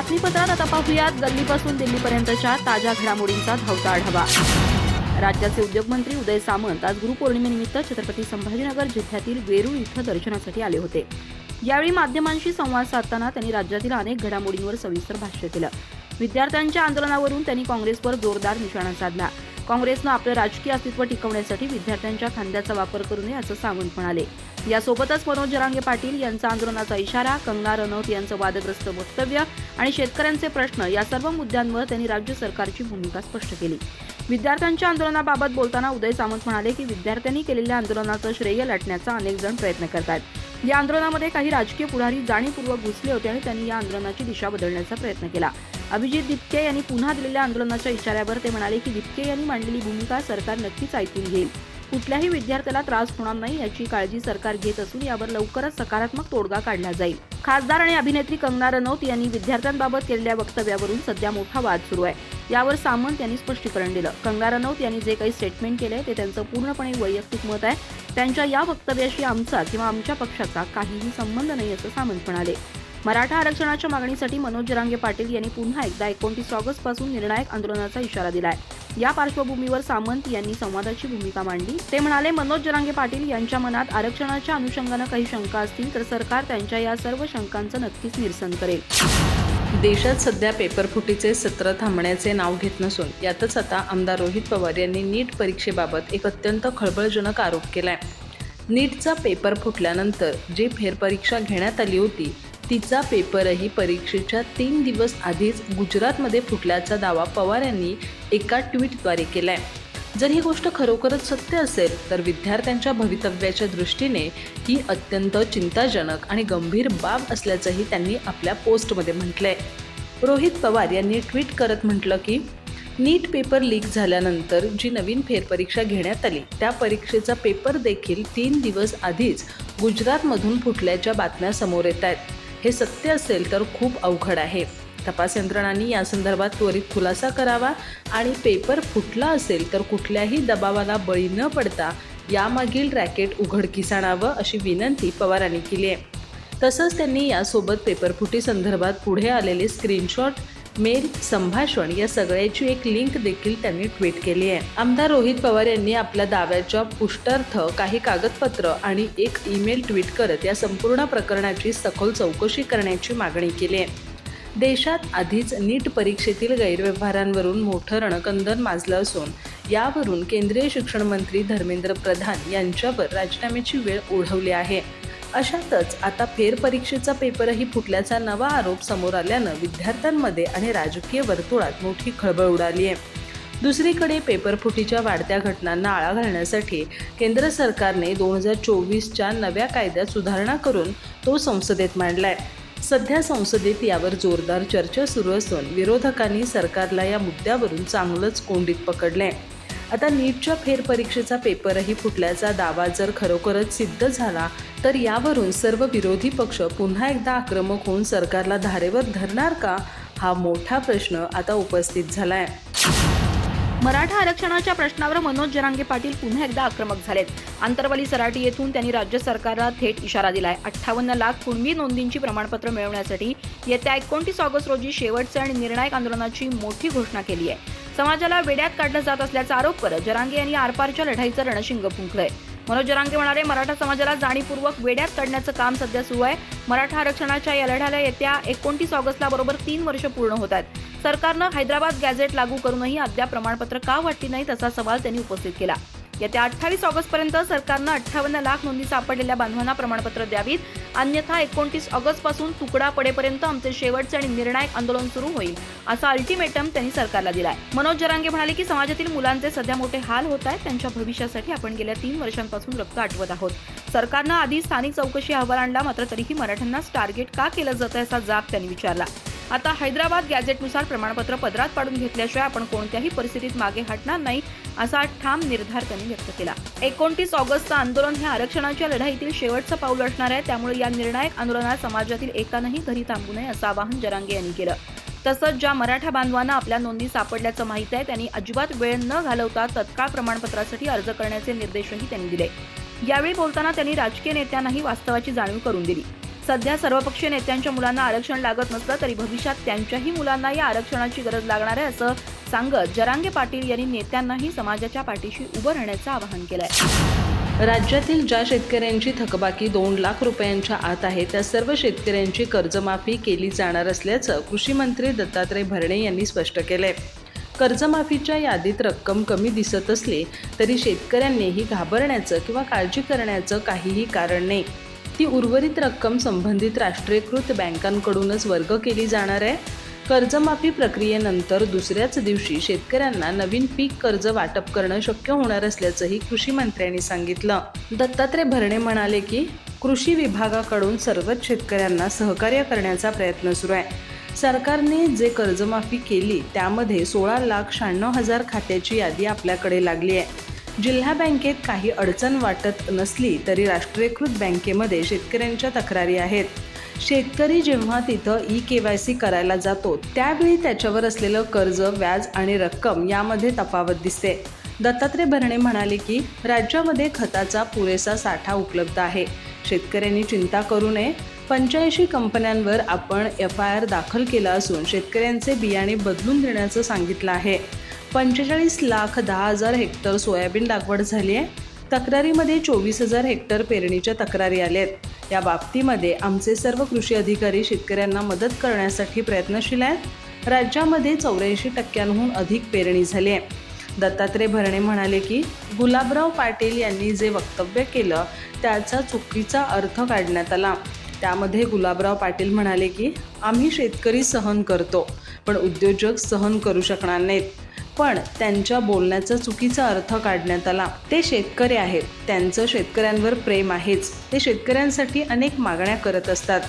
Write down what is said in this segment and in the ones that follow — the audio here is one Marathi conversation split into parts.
बातमीपत्रात आता पाहूयात गल्लीपासून दिल्लीपर्यंतच्या ताज्या घडामोडींचा धावता आढावा। राज्याचे उद्योगमंत्री उदय सामंत आज गुरुपौर्णिमेनिमित्त छत्रपती संभाजीनगर जिल्ह्यातील वेरूळ इथं दर्शनासाठी आले होते। यावेळी माध्यमांशी संवाद साधताना त्यांनी राज्यातील अनेक घडामोडींवर सविस्तर भाष्य केलं। विद्यार्थ्यांच्या आंदोलनावरून त्यांनी काँग्रेसवर जोरदार निशाणा साधला। काँग्रेसनं आपलं राजकीय अस्तित्व टिकवण्यासाठी विद्यार्थ्यांच्या खांद्याचा वापर करू नये असं सामंत म्हणाले। यासोबतच मनोज जरांगे पाटील यांचा आंदोलनाचा इशारा, कंगना रनौत यांचं वादग्रस्त वक्तव्य आणि शेतकऱ्यांचे प्रश्न या सर्व मुद्द्यांवर त्यांनी राज्य सरकारची भूमिका स्पष्ट केली। विद्यार्थ्यांच्या आंदोलनाबाबत बोलताना उदय सामंत म्हणाले की विद्यार्थ्यांनी केलेल्या आंदोलनाचं श्रेय लाटण्याचा अनेक जण प्रयत्न करतात। या आंदोलनामध्ये काही राजकीय पुढारी जाणीवपूर्वक घुसले होते आणि त्यांनी या आंदोलनाची दिशा बदलण्याचा प्रयत्न केला। अभिजित दिपके यांनी पुन्हा दिलेल्या आंदोलनाच्या इशाऱ्यावर ते म्हणाले की दिपके यांनी मांडलेली भूमिका सरकार नक्कीच ऐकून घेईल। कुठल्याही विद्यार्थ्याला त्रास होणार नाही याची काळजी सरकार घेत असून यावर लवकरच सकारात्मक तोडगा काढला जाईल। खासदार आणि अभिनेत्री कंगना रनौत यांनी विद्यार्थ्यांबाबत केलेल्या वक्तव्यावरून सध्या मोठा वाद सुरू आहे। यावर सामंत यांनी स्पष्टीकरण दिलं। कंगना रनौत यांनी जे काही स्टेटमेंट केले ते त्यांचं पूर्णपणे वैयक्तिक मत आहे। त्यांच्या या वक्तव्याशी आमचा किंवा आमच्या पक्षाचा काहीही संबंध नाही असं सामंत म्हणाले। मराठा आरक्षणाच्या मागणीसाठी मनोज जरांगे पाटील यांनी पुन्हा एकदा 29 ऑगस्टपासून निर्णायक आंदोलनाचा इशारा दिलाय। या पार्श्वभूमीवर सामंत यांनी संवादाची भूमिका मांडली। ते म्हणाले, मनोज जरांगे पाटील यांच्या मनात आरक्षणाच्या अनुषंगाने काही शंका असतील तर सरकार त्यांच्या या सर्व शंकांचं नक्कीच निरसन करेल। देशात सध्या पेपरफुटीचे सत्र थांबण्याचे नाव घेत नसून यातच आता आमदार रोहित पवार यांनी नीट परीक्षेबाबत एक अत्यंत खळबळजनक आरोप केलाय। नीटचा पेपर फुटल्यानंतर जी फेरपरीक्षा घेण्यात आली होती तिचा पेपरही परीक्षेच्या 3 दिवस आधीच गुजरातमध्ये फुटल्याचा दावा पवार यांनी एका ट्विटद्वारे केलाय। जर ही गोष्ट खरोखरच सत्य असेल तर विद्यार्थ्यांच्या भवितव्याच्या दृष्टीने ही अत्यंत चिंताजनक आणि गंभीर बाब असल्याचंही त्यांनी आपल्या पोस्टमध्ये म्हटलंय। रोहित पवार यांनी ट्विट करत म्हटलं की नीट पेपर लीक झाल्यानंतर जी नवीन फेरपरीक्षा घेण्यात आली त्या परीक्षेचा पेपर देखील 3 दिवस आधीच गुजरातमधून फुटल्याच्या बातम्या समोर येत आहेत। हे सत्य असेल तर खूप अवघड आहे। तपास यंत्रणांनी या संदर्भात त्वरित खुलासा करावा आणि पेपर फुटला असेल तर कुठल्याही दबावाला बळी न पडता यामागील रॅकेट उघडकीस आणावं अशी विनंती पवारांनी केली आहे। तसंच त्यांनी यासोबत पेपरफुटी संदर्भात पुढे आलेले स्क्रीनशॉट, मेल, संभाषण या सगळ्याची एक लिंक देखील त्यांनी ट्विट केली आहे। आमदार रोहित पवार यांनी आपल्या दाव्याच्या पुष्टार्थ काही कागदपत्र आणि एक ईमेल ट्विट करत या संपूर्ण प्रकरणाची सखोल चौकशी करण्याची मागणी केली आहे। देशात आधीच नीट परीक्षेतील गैरव्यवहारांवरून मोठं रणकंदन माजलं असून यावरून केंद्रीय शिक्षण मंत्री धर्मेंद्र प्रधान यांच्यावर राजीनाम्याची वेळ ओढवली आहे। अशातच आता फेरपरीक्षेचा पेपरही फुटल्याचा नवा आरोप समोर आल्यानं विद्यार्थ्यांमध्ये आणि राजकीय वर्तुळात मोठी खळबळ उडाली आहे। दुसरीकडे पेपरफुटीच्या वाढत्या घटनांना आळा घालण्यासाठी केंद्र सरकारने 2024च्या नव्या कायद्यात सुधारणा करून तो संसदेत मांडलाय। सध्या संसदेत यावर जोरदार चर्चा सुरू असून विरोधकांनी सरकारला या मुद्द्यावरून चांगलंच कोंडीत पकडलंय। आता नीटच्या फेरपरीक्षेचा पेपरही फुटल्याचा दावा जर खरोखरच सिद्ध झाला तर यावरून सर्व विरोधी पक्ष पुन्हा एकदा आक्रमक होऊन सरकारला धारेवर धरणार का, हा मोठा प्रश्न आता उपस्थित झालाय। मराठा आरक्षणाच्या प्रश्नावर मनोज जरांगे पाटील पुन्हा एकदा आक्रमक झालेत। आंतरवली सराटी येथून त्यांनी राज्य सरकारला थेट इशारा दिलाय। 58 लाख कुणबी नोंदींची प्रमाणपत्र मिळवण्यासाठी येत्या 29 ऑगस्ट रोजी शेवटचे आणि निर्णायक आंदोलनाची मोठी घोषणा केली आहे। समाजाला वेड्यात काढलं जात असल्याचा आरोप करत जरांगे यांनी आरपारच्या लढाईचं रणशिंग फुंकलंय। मनोज जरांगे म्हणाले, मराठा समाजाला जाणीवपूर्वक वेड्यात काढण्याचं काम सध्या सुरू आहे। मराठा आरक्षणाच्या या लढ्याला येत्या 29 ऑगस्टला बरोबर 3 वर्ष पूर्ण होत आहेत। सरकारनं हैदराबाद गॅझेट लागू करूनही अद्याप प्रमाणपत्र का वाटली नाहीत असा सवाल त्यांनी उपस्थित केला। येत्या 28 ऑगस्टपर्यंत सरकारनं 58 लाख नोंदी सापडलेल्या बांधवांना प्रमाणपत्र द्यावीत, अन्यथा 29 ऑगस्टपासून तुकडा पडेपर्यंत आमचे शेवटचे आणि निर्णायक आंदोलन सुरू होईल असा अल्टिमेटम त्यांनी सरकारला दिलाय। मनोज जरांगे म्हणाले की समाजातील मुलांचे सध्या मोठे हाल होत आहेत। त्यांच्या भविष्यासाठी आपण गेल्या 3 वर्षांपासून रक्त आटवत आहोत। सरकारनं आधी स्थानिक चौकशी अहवाल आणला, मात्र तरीही मराठ्यांनाच टार्गेट का केलं जातं असा जाब त्यांनी विचारला। आता हैदराबाद गॅझेटनुसार प्रमाणपत्र पदरात पाडून घेतल्याशिवाय आपण कोणत्याही परिस्थितीत मागे हटणार नाही असा ठाम निर्धार त्यांनी व्यक्त केला। 29 ऑगस्टचं आंदोलन हे आरक्षणाच्या लढाईतील शेवटचं पाऊल असणार आहे, त्यामुळे या निर्णायक आंदोलनात समाजातील एकानंही घरी थांबू नये असं आवाहन जरांगे यांनी केलं। तसंच ज्या मराठा बांधवांना आपल्या नोंदी सापडल्याचं माहिती आहे त्यांनी अजिबात वेळ न घालवता तत्काळ प्रमाणपत्रासाठी अर्ज करण्याचे निर्देशही त्यांनी दिले। यावेळी बोलताना त्यांनी राजकीय नेत्यांनाही वास्तवाची जाणीव करून दिली। सध्या सर्वपक्षीय नेत्यांच्या मुलांना आरक्षण लागत नसलं तरी भविष्यात त्यांच्याही मुलांना या आरक्षणाची गरज लागणार आहे असं सांगत जरांगे पाटील यांनी नेत्यांनाही समाजाच्या पाठीशी उभं राहण्याचं आवाहन केलंय। राज्यातील ज्या शेतकऱ्यांची थकबाकी 2 लाख रुपयांच्या आत आहे त्या सर्व शेतकऱ्यांची कर्जमाफी केली जाणार असल्याचं कृषी मंत्री दत्तात्रय भरणे यांनी स्पष्ट केलंय। कर्जमाफीच्या यादीत रक्कम कमी दिसत असली तरी शेतकऱ्यांनीही घाबरण्याचं किंवा काळजी करण्याचं काहीही कारण नाही। ती उर्वरित रक्कम संबंधित राष्ट्रीयकृत बँकांकडूनच वर्ग केली जाणार आहे। कर्जमाफी प्रक्रियेनंतर दुसऱ्याच दिवशी शेतकऱ्यांना नवीन पीक कर्ज वाटप करणं शक्य होणार असल्याचंही कृषी मंत्र्यांनी सांगितलं। दत्तात्रय भरणे म्हणाले की कृषी विभागाकडून सर्वच शेतकऱ्यांना सहकार्य करण्याचा प्रयत्न सुरू आहे। सरकारने जे कर्जमाफी केली त्यामध्ये 16,96,000 खात्याची यादी आपल्याकडे लागली आहे। जिल्हा बँकेत काही अडचण वाटत नसली तरी राष्ट्रीयकृत बँकेमध्ये शेतकऱ्यांच्या तक्रारी आहेत। शेतकरी जेव्हा तिथं EKYC करायला जातो त्यावेळी त्याच्यावर असलेलं कर्ज, व्याज आणि रक्कम यामध्ये तफावत दिसते। दत्तात्रय भरणे म्हणाले की राज्यामध्ये खताचा पुरेसा साठा उपलब्ध आहे। शेतकऱ्यांनी चिंता करू नये। 85 कंपन्यांवर आपण FIR दाखल केला असून शेतकऱ्यांचे बियाणे बदलून देण्याचं सांगितलं आहे। 45,10,000 हेक्टर सोयाबीन लागवड झाली आहे। तक्रारीमध्ये 24,000 हेक्टर पेरणीच्या तक्रारी आल्यात। या बाबतीमध्ये आमचे सर्व कृषी अधिकारी शेतकऱ्यांना मदत करण्यासाठी प्रयत्नशील आहेत। राज्यामध्ये 84% अधिक पेरणी झाली आहे। दत्तात्रय भरणे म्हणाले की गुलाबराव पाटील यांनी जे वक्तव्य केलं त्याचा चुकीचा अर्थ काढण्यात आला। त्यामध्ये गुलाबराव पाटील म्हणाले की आम्ही शेतकरी सहन करतो पण उद्योजक सहन करू शकणार नाहीत, पण त्यांच्या बोलण्याचा चुकीचा अर्थ काढण्यात आला। ते शेतकरी आहेत, त्यांचं शेतकऱ्यांवर प्रेम आहेच, ते शेतकऱ्यांसाठी अनेक मागण्या करत असतात।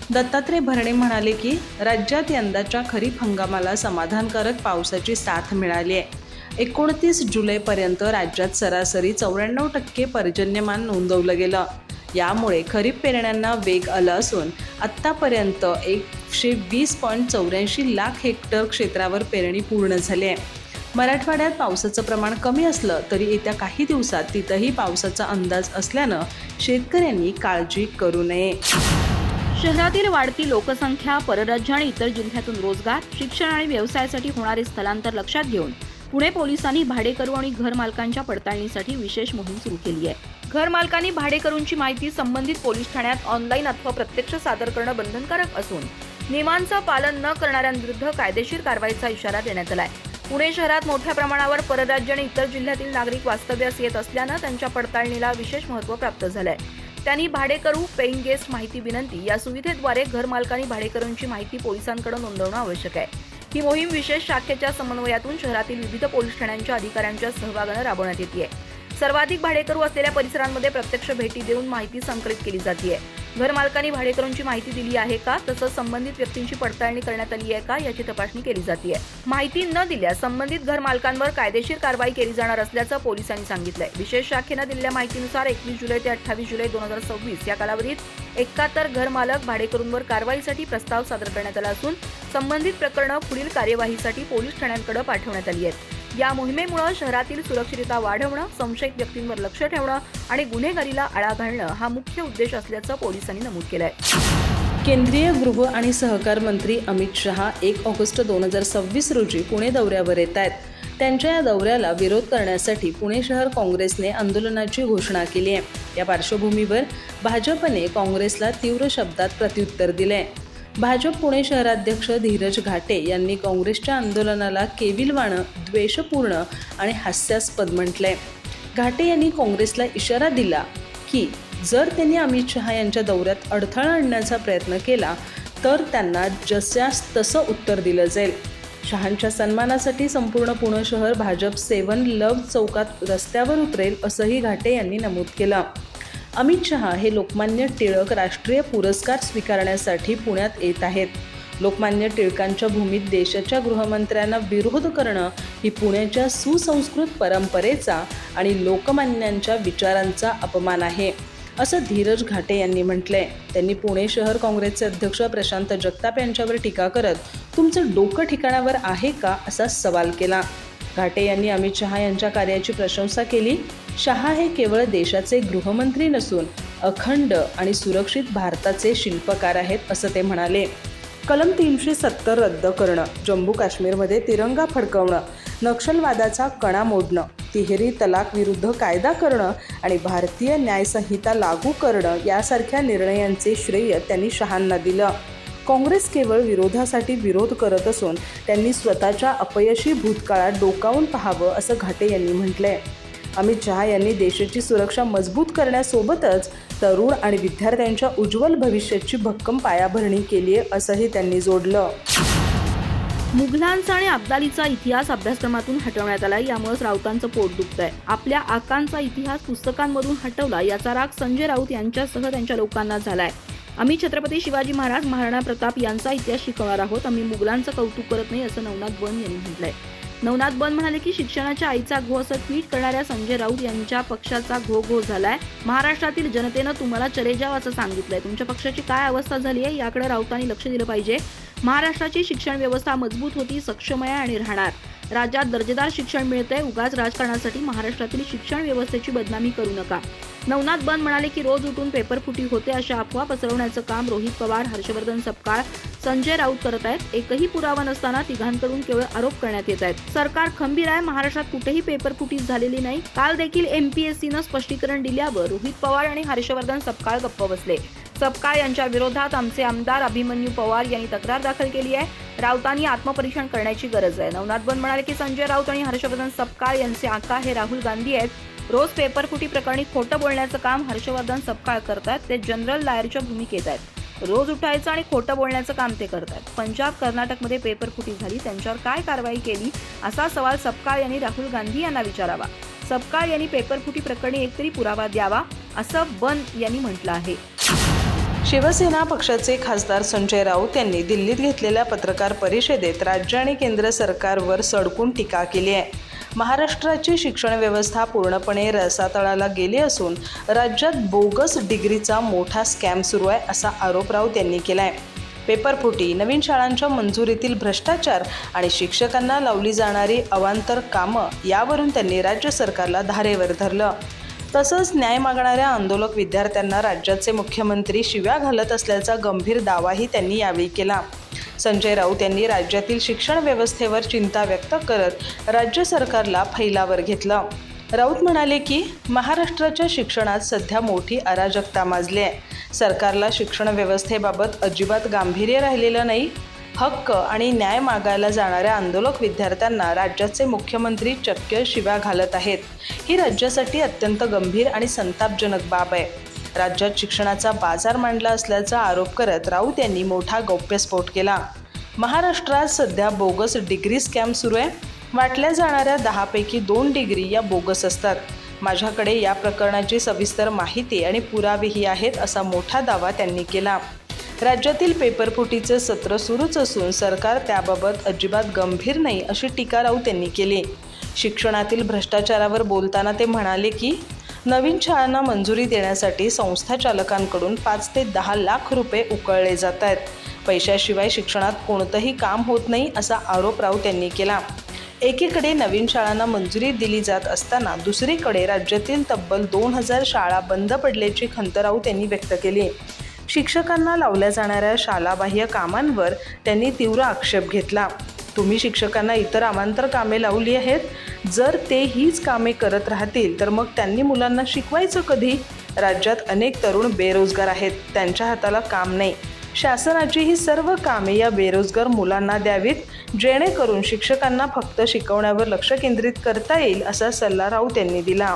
दत्तात्रय भरणे म्हणाले की राज्यात यंदाच्या खरीप हंगामाला समाधानकारक पावसाची साथ मिळाली आहे। 29 जुलैपर्यंत राज्यात सरासरी 94% पर्जन्यमान नोंदवलं गेलं। यामुळे खरीप पेरण्यांना वेग आला असून आत्तापर्यंत 120.84 लाख हेक्टर क्षेत्रावर पेरणी पूर्ण झाली आहे। मराठवाड्यात पावसाचं प्रमाण कमी असलं तरी येत्या काही दिवसात तिथंही पावसाचा अंदाज असल्यानं शेतकऱ्यांनी काळजी करू नये। शहरातील वाढती लोकसंख्या, परराज्य आणि इतर जिल्ह्यातून रोजगार, शिक्षण आणि व्यवसायासाठी होणारे स्थलांतर लक्षात घेऊन पुणे पोलिसांनी भाडेकरू आणि घरमालकांच्या पडताळणीसाठी विशेष मोहीम सुरू केली आहे। घरमालकांनी भाडेकरूंची माहिती संबंधित पोलीस ठाण्यात ऑनलाईन अथवा प्रत्यक्ष सादर करणं बंधनकारक असून नियमांचं पालन न करणाऱ्यांविरुद्ध कायदेशीर कारवाईचा इशारा देण्यात आलाय। पुणे शहरात मोठ्या प्रमाणावर परराज्य आणि इतर जिल्ह्यातील नागरिक वास्तव्यास येत असल्यानं त्यांच्या पडताळणीला विशेष महत्त्व प्राप्त झालंय। त्यांनी भाडेकरू, पेईंग गेस्ट माहिती विनंती या सुविधेद्वारे घरमालकांनी भाडेकरूंची माहिती पोलिसांकडे नोंदवणं आवश्यक आहे। ही मोहीम विशेष शाखेच्या समन्वयातून शहरातील विविध पोलीस ठाण्यांच्या अधिकाऱ्यांच्या सहभागानं राबवण्यात येते। सर्वाधिक भाडेकरू असलेल्या परिसरांमध्ये प्रत्यक्ष भेटी देऊन माहिती संकलित केली जाते। घरमालकांनी भाडेकरूंची माहिती दिली आहे का, तसंच संबंधित व्यक्तींची पडताळणी करण्यात आली आहे का याची तपासणी केली जाते। माहिती न दिल्यास संबंधित घरमालकांवर कायदेशीर कारवाई केली जाणार असल्याचं पोलिसांनी सांगितलंय। विशेष शाखेनं दिलेल्या माहितीनुसार 21 जुलै ते 28 जुलै 2026 या कालावधीत 71 घरमालक भाडेकरूंवर कारवाईसाठी प्रस्ताव सादर करण्यात आला असून संबंधित प्रकरणं पुढील कार्यवाहीसाठी पोलीस ठाण्यांकडे पाठवण्यात आली आहेत। या मोहिमेमुळे शहरातील सुरक्षितता वाढवणं, संशयित व्यक्तींवर लक्ष ठेवणं आणि गुन्हेगारीला आळा घालणं हा मुख्य उद्देश असल्याचं पोलिसांनी नमूद केलंय। केंद्रीय गृह आणि सहकार मंत्री अमित शहा 1 ऑगस्ट 2026 रोजी पुणे दौऱ्यावर येत आहेत। त्यांच्या या दौऱ्याला विरोध करण्यासाठी पुणे शहर काँग्रेसने आंदोलनाची घोषणा केली आहे। या पार्श्वभूमीवर भाजपने काँग्रेसला तीव्र शब्दात प्रत्युत्तर दिले। भाजप पुणे शहराध्यक्ष धीरज घाटे यांनी काँग्रेसच्या आंदोलनाला केविलवाणं, द्वेषपूर्ण आणि हास्यास्पद म्हटलंय। घाटे यांनी काँग्रेसला इशारा दिला की जर त्यांनी अमित शहा यांच्या दौऱ्यात अडथळा आणण्याचा प्रयत्न केला तर त्यांना जशास तसं उत्तर दिलं जाईल। शहांच्या सन्मानासाठी संपूर्ण पुणे शहर भाजप 7 लव चौकात रस्त्यावर उतरेल असंही घाटे यांनी नमूद केलं। अमित शहा हे लोकमान्य टिळक राष्ट्रीय पुरस्कार स्वीकारण्यासाठी पुण्यात येत आहेत। लोकमान्य टिळकांच्या भूमीत देशाच्या गृहमंत्र्यांना विरोध करणं ही पुण्याच्या सुसंस्कृत परंपरेचा आणि लोकमान्यांच्या विचारांचा अपमान आहे असं धीरज घाटे यांनी म्हटलंय। त्यांनी पुणे शहर काँग्रेसचे अध्यक्ष प्रशांत जगताप यांच्यावर टीका करत तुमचं डोकं ठिकाणावर आहे का असा सवाल केला। घाटे यांनी अमित शहा यांच्या कार्याची प्रशंसा केली। शहा हे केवळ देशाचे गृहमंत्री नसून अखंड आणि सुरक्षित भारताचे शिल्पकार आहेत असं ते म्हणाले. कलम 370 रद्द करणं, जम्मू काश्मीरमध्ये तिरंगा फडकवणं, नक्षलवादाचा कणा मोडणं, तिहेरी तलाक विरुद्ध कायदा करणं आणि भारतीय न्यायसंहिता लागू करणं यासारख्या निर्णयांचे श्रेय त्यांनी शहांना दिलं. काँग्रेस केवळ विरोधासाठी विरोध करत असून त्यांनी स्वतःच्या अपयशी भूतकाळात डोकावून पाहावं असं घाटे यांनी म्हटलंय. अमित शहा यांनी देशाची सुरक्षा मजबूत करण्यासोबतच तरुण आणि विद्यार्थ्यांच्या उज्ज्वल भविष्याची भक्कम पायाभरणी केली आहे असंही त्यांनी जोडलं. मुघलांचा आणि अब्दालीचा इतिहास अभ्यासक्रमातून हटवण्यात आला, यामुळेच राऊतांचं पोट दुखतंय. आपल्या आकांचा इतिहास पुस्तकांमधून हटवला याचा राग संजय राऊत यांच्यासह त्यांच्या लोकांना झालाय. आम्ही छत्रपती शिवाजी महाराज, महाराणा प्रताप यांचा इतिहास शिकवणार आहोत. आम्ही मुघलांचं कौतुक करत नाही असं नवनाथ बन यांनी म्हटलंय. नवनाथ बन म्हणाले की शिक्षणाच्या आईचा घो असं ट्विट करणाऱ्या संजय राऊत यांच्या पक्षाचा घो झालाय. महाराष्ट्रातील जनतेनं तुम्हाला चले जाव असं सांगितलंय. तुमच्या पक्षाची काय अवस्था झाली आहे याकडे राऊतांनी लक्ष दिलं पाहिजे. महाराष्ट्राची शिक्षण व्यवस्था मजबूत होती, सक्षम आहे आणि राहणार. राज्यात दर्जेदार शिक्षण मिळतंय. उगाच राजकारणासाठी महाराष्ट्रातील शिक्षण व्यवस्थेची बदनामी करू नका. नवनाथ बन म्हणाले की रोज उठून पेपर फुटी होते अशा अफवा पसरवण्याचं काम रोहित पवार, हर्षवर्धन सपकाळ, संजय राऊत करत आहेत. एकही पुरावा नसताना तिघांकडून केवळ आरोप करण्यात येत आहेत. सरकार खंबीर आहे. महाराष्ट्रात कुठेही पेपर फुटी झालेली नाही. काल देखील MPSCनं स्पष्टीकरण दिल्यावर रोहित पवार आणि हर्षवर्धन सपकाळ गप्प बसले. सपकाळ यांच्या विरोधात आमचे आमदार अभिमन्यू पवार यांनी तक्रार दाखल केली आहे. राऊतांनी आत्मपरीक्षण करण्याची गरज आहे. नवनाथ बन म्हणाले की संजय राऊत आणि हर्षवर्धन सपकाळ यांचे आका हे राहुल गांधी आहेत. रोज पेपर फुटी प्रकरणी खोटं बोलण्याचं काम हर्षवर्धन सपकाळ करतात. ते जनरल लायरच्या भूमिकेत आहेत. रोज उठायचं आणि खोटं बोलण्याचं काम ते करतात. पंजाब, कर्नाटकमध्ये पेपर फुटी झाली, त्यांच्यावर काय कारवाई केली असा सवाल सपकाळ यांनी राहुल गांधी यांना विचारावा. सपकाळ यांनी पेपर फुटी प्रकरणी एकतरी पुरावा द्यावा असं बन यांनी म्हटलं आहे. शिवसेना पक्षाचे खासदार संजय राऊत यांनी दिल्लीत घेतलेल्या पत्रकार परिषदेत राज्य आणि केंद्र सरकारवर सडकून टीका केली आहे. महाराष्ट्राची शिक्षण व्यवस्था पूर्णपणे रसातळाला गेली असून राज्यात बोगस डिग्रीचा मोठा स्कॅम सुरू आहे असा आरोप राऊत यांनी केला आहे. पेपरफुटी, नवीन शाळांच्या मंजुरीतील भ्रष्टाचार आणि शिक्षकांना लावली जाणारी अवांतर कामं यावरून त्यांनी राज्य सरकारला धारेवर धरलं. तसंच न्याय मागणाऱ्या आंदोलक विद्यार्थ्यांना राज्याचे मुख्यमंत्री शिव्या घालत असल्याचा गंभीर दावाही त्यांनी यावेळी केला. संजय राऊत यांनी राज्यातील शिक्षण व्यवस्थेवर चिंता व्यक्त करत राज्य सरकारला फैलावर घेतलं. राऊत म्हणाले की महाराष्ट्राच्या शिक्षणात सध्या मोठी अराजकता माजली आहे. सरकारला शिक्षण व्यवस्थेबाबत अजिबात गांभीर्य राहिलेलं नाही. हक्क आणि न्याय मागायला जाणाऱ्या आंदोलक विद्यार्थ्यांना राज्याचे मुख्यमंत्री चक्क शिव्या घालत आहेत. ही राज्यासाठी अत्यंत गंभीर आणि संतापजनक बाब आहे. राज्यात शिक्षणाचा बाजार मांडला असल्याचा आरोप करत राऊत यांनी मोठा गौप्यस्फोट केला. महाराष्ट्रात सध्या बोगस डिग्री स्कॅम सुरू आहे. वाटल्या जाणाऱ्या 10 पैकी 2 डिग्री या बोगस असतात. माझ्याकडे या प्रकरणाची सविस्तर माहिती आणि पुरावेही आहेत असा मोठा दावा त्यांनी केला. राज्यातील पेपरफुटीचे सत्र सुरूच असून सरकार त्याबाबत अजिबात गंभीर नाही अशी टीका राऊत यांनी केली. शिक्षणातील भ्रष्टाचारावर बोलताना ते म्हणाले की नवीन शाळांना मंजुरी देण्यासाठी संस्था चालकांकडून 5 ते 10 लाख रुपये उकळले जात आहेत. पैशाशिवाय शिक्षणात कोणतंही काम होत नाही असा आरोप राऊत यांनी केला. एकीकडे नवीन शाळांना मंजुरी दिली जात असताना दुसरीकडे राज्यातील तब्बल 2000 शाळा बंद पडल्याची खंत राऊत यांनी व्यक्त केली. शिक्षकांना लावल्या जाणाऱ्या शालाबाह्य कामांवर त्यांनी तीव्र आक्षेप घेतला. तुम्ही शिक्षकांना इतर अवांतर कामे लावली आहेत. जर ते हीच कामे करत राहतील तर मग त्यांनी मुलांना शिकवायचं कधी? राज्यात अनेक तरुण बेरोजगार आहेत. त्यांच्या हाताला काम नाही. शासनाची ही सर्व कामे या बेरोजगार मुलांना द्यावीत जेणेकरून शिक्षकांना फक्त शिकवण्यावर लक्ष केंद्रित करता येईल असा सल्ला राऊत यांनी दिला.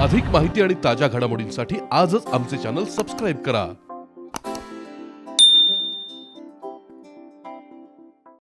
अधिक माहिती आणि ताज्या घडामोडींसाठी आजच आमचे चॅनल सबस्क्राईब करा.